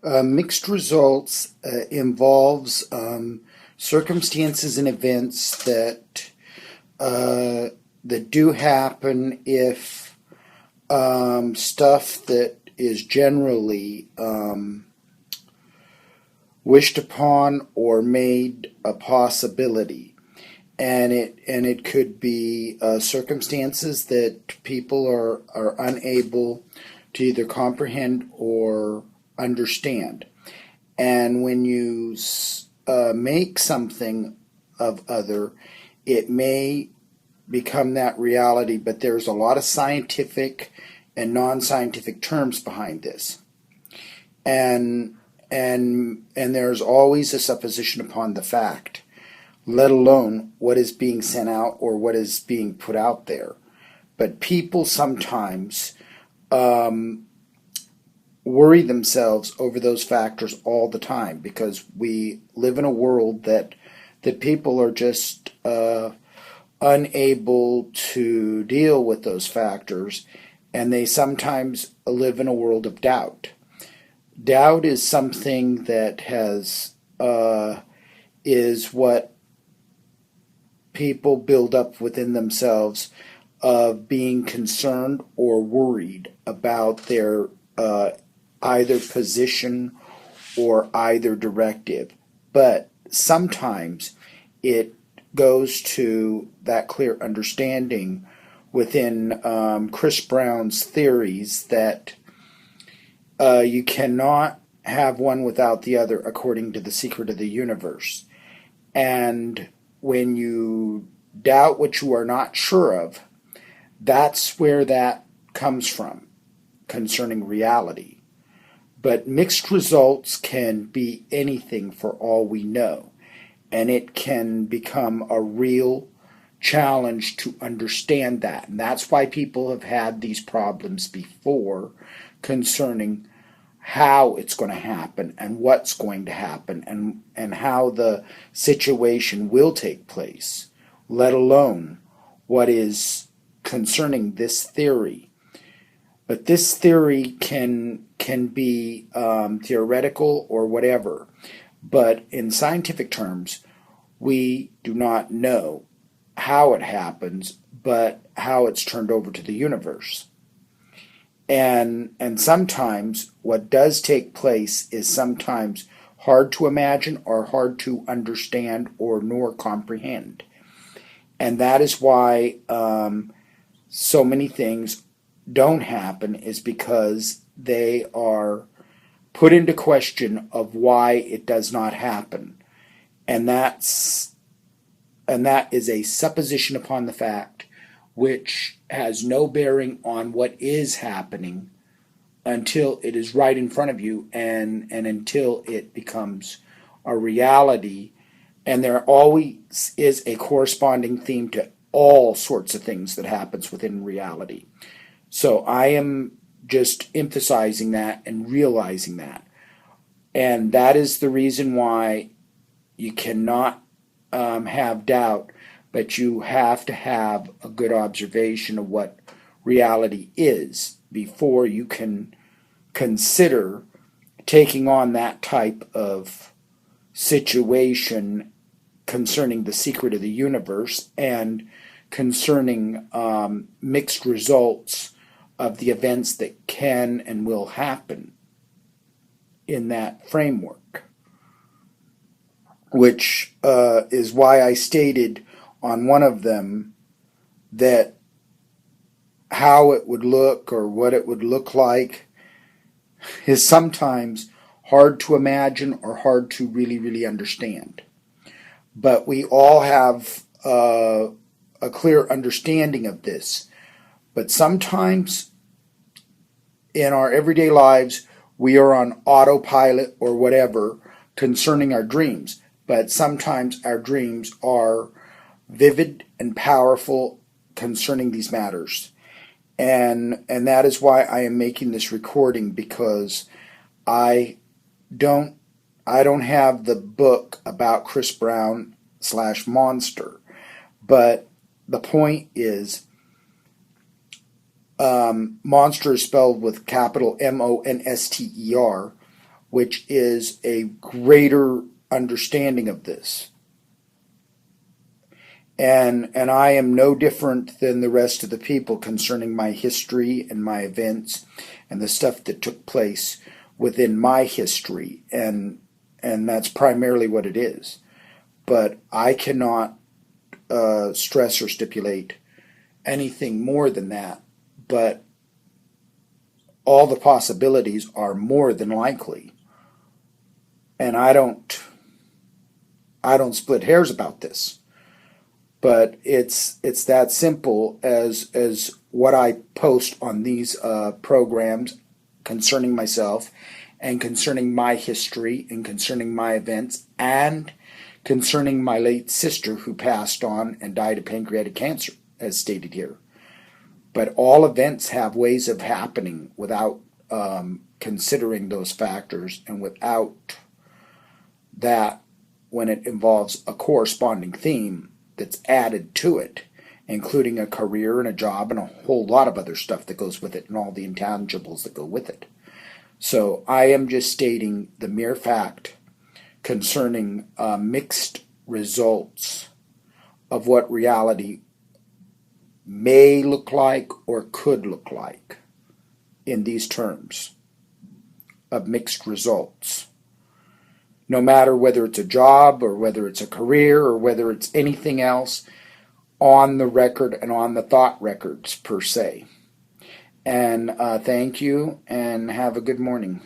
Mixed results involves circumstances and events that do happen if stuff that is generally wished upon or made a possibility. And it could be circumstances that people are unable to either comprehend or understand. And when you make something of other, it may become that reality, but there's a lot of scientific and non-scientific terms behind this. And there's always a supposition upon the fact, let alone what is being sent out or what is being put out there. But people sometimes worry themselves over those factors all the time because we live in a world that people are just unable to deal with those factors, and they sometimes live in a world of doubt. Doubt is something that is what people build up within themselves of being concerned or worried about their either position or either directive. But sometimes it goes to that clear understanding within Chris Brown's theories that you cannot have one without the other according to the secret of the universe. And when you doubt what you are not sure of, that's where that comes from concerning reality. But mixed results can be anything for all we know, and it can become a real challenge to understand that. And that's why people have had these problems before concerning how it's going to happen and what's going to happen and how the situation will take place, let alone what is concerning this theory. But this theory can be theoretical or whatever. But in scientific terms, we do not know how it happens, but how it's turned over to the universe. And sometimes what does take place is sometimes hard to imagine or hard to understand or nor comprehend. And that is why so many things don't happen, is because they are put into question of why it does not happen. And that is a supposition upon the fact which has no bearing on what is happening until it is right in front of you and until it becomes a reality. And there always is a corresponding theme to all sorts of things that happens within reality. So I am just emphasizing that and realizing that. And that is the reason why you cannot have doubt, but you have to have a good observation of what reality is before you can consider taking on that type of situation concerning the secret of the universe and concerning mixed results of the events that can and will happen in that framework, which is why I stated on one of them that how it would look or what it would look like is sometimes hard to imagine or hard to really, really understand. But we all have a clear understanding of this. But sometimes in our everyday lives, we are on autopilot or whatever concerning our dreams. But sometimes our dreams are vivid and powerful concerning these matters. And that is why I am making this recording, because I don't have the book about Chris Brown / Monster. But the point is, Monster is spelled with capital Monster, which is a greater understanding of this. And I am no different than the rest of the people concerning my history and my events and the stuff that took place within my history. And that's primarily what it is. But I cannot stress or stipulate anything more than that. But all the possibilities are more than likely. And I don't split hairs about this. But it's that simple as what I post on these programs concerning myself and concerning my history and concerning my events and concerning my late sister who passed on and died of pancreatic cancer, as stated here. But all events have ways of happening without considering those factors, and without that, when it involves a corresponding theme that's added to it, including a career and a job and a whole lot of other stuff that goes with it and all the intangibles that go with it. So I am just stating the mere fact concerning mixed results of what reality may look like or could look like in these terms of mixed results. No matter whether it's a job or whether it's a career or whether it's anything else on the record and on the thought records per se. And thank you and have a good morning.